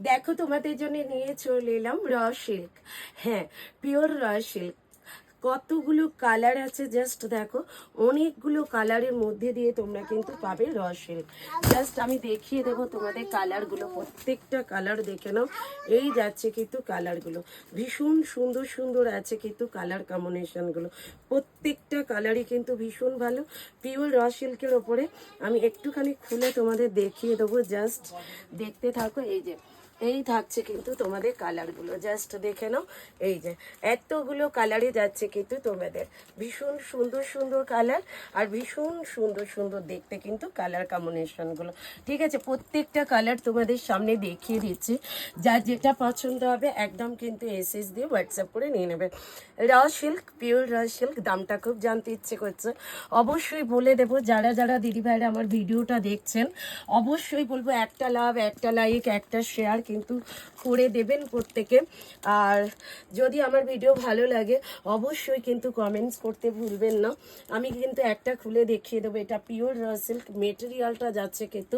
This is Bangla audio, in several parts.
দেখো তোমাদের জন্য নিয়ে চলে এলাম র সিল্ক। হ্যাঁ, পিওর র সিল্ক। কতগুলো কালার আছে জাস্ট দেখো, অনেকগুলো কালারের মধ্যে দিয়ে তোমরা কিন্তু পাবে র সিল্ক। জাস্ট আমি দেখিয়ে দেবো তোমাদের কালারগুলো, প্রত্যেকটা কালার দেখে নাও। এই যাচ্ছে কিন্তু কালারগুলো ভীষণ সুন্দর সুন্দর আছে, কিন্তু কালার কম্বিনেশনগুলো প্রত্যেকটা কালারই কিন্তু ভীষণ ভালো। পিওর র সিল্কের ওপরে আমি একটুখানি খুলে তোমাদের দেখিয়ে দেবো, জাস্ট দেখতে থাকো। এই থাকছে কিন্তু তোমাদের কালারগুলো, জাস্ট দেখে নাও। এই যে এতগুলো কালারে যাচ্ছে কিন্তু তোমাদের, ভীষণ সুন্দর সুন্দর কালার আর ভীষণ সুন্দর সুন্দর দেখতে কিন্তু কালার কম্বিনেশনগুলো। ঠিক আছে, প্রত্যেকটা কালার তোমাদের সামনে দেখিয়ে দিচ্ছি। যার যেটা পছন্দ হবে একদম কিন্তু এসএস দিয়ে হোয়াটসঅ্যাপ করে নিয়ে নেবে। Raw silk, pure raw silk, দামটা খুব জানতে ইচ্ছে করছে। অবশ্যই বলে দেবো, যারা যারা দিদিভাইরা আমার ভিডিওটা দেখছেন অবশ্যই বলবো একটা লাভ, একটা লাইক, একটা শেয়ার কিন্তু করে দেবেন প্রত্যেকে। আর যদি আমার ভিডিও ভালো লাগে অবশ্যই কিন্তু কমেন্টস করতে ভুলবেন না। আমি কিন্তু একটা খুলে দেখিয়ে দেবো। এটা পিওর র সিল্ক, মেটেরিয়ালটা যাচ্ছে কিন্তু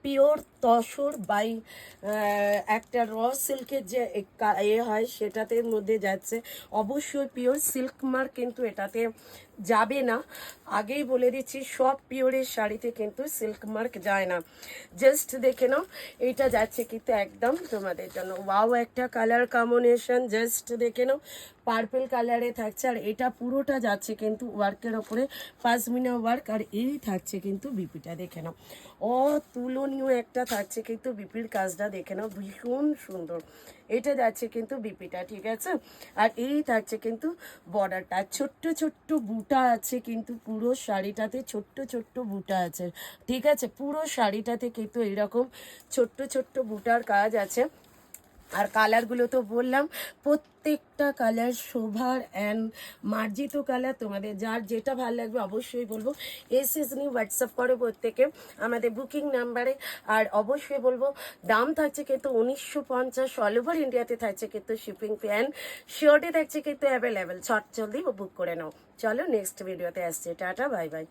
পিওর তসর বাই একটা র সিল্কের যে হয় সেটাতে মধ্যে যাচ্ছে। অবশ্যই পিওর সিল্ক মার্ক কিন্তু এটাতে যাবে না, আগেই বলে দিচ্ছি। সব পিওরের শাড়িতে কিন্তু সিল্ক মার্ক যায় না। জাস্ট দেখে নাও, এটা যাচ্ছে কিন্তু একদম তোমাদের জন্য ওয়াও একটা কালার কম্বিনেশন। জাস্ট দেখে নাও, পার্পল কালারে থাকছে আর এটা পুরোটা যাচ্ছে কিন্তু ওয়ার্কের ওপরে পাশমিনা ওয়ার্ক। আর এই থাকছে কিন্তু বিপিটা দেখে নাও, অতুলনীয় একটা থাকছে কিন্তু বিপির কাজটা দেখে নাও, ভীষণ সুন্দর। এটা যাচ্ছে কিন্তু বিপিটা, ঠিক আছে। আর এই থাকছে কিন্তু বর্ডারটা, ছোট্ট ছোট্ট বুটা আছে কিন্তু পুরো শাড়িটাতে, ছোট্ট ছোট্ট বুটা আছে, ঠিক আছে। পুরো শাড়িটাতে কিন্তু এইরকম ছোট্ট ছোট্ট বুটার কাজ আছে। আর কালারগুলো তো বললাম, প্রত্যেকটা কালার শোভার অ্যান্ড মার্জিত কালার। তোমাদের যার যেটা ভালো লাগবে অবশ্যই বলবো এসএস নিয়ে হোয়াটসঅ্যাপ করো প্রত্যেকে আমাদের বুকিং নাম্বারে। আর অবশ্যই বলবো দাম থাকছে কিন্তু 1950, অল ওভার ইন্ডিয়াতে থাকছে কিন্তু শিপিং ফি অ্যান্ড শিওরটি থাকছে কিন্তু অ্যাভেলেবেল। ছট জলদি বুক করে নাও। চলো নেক্সট ভিডিওতে আসছে, টাটা বাই বাই।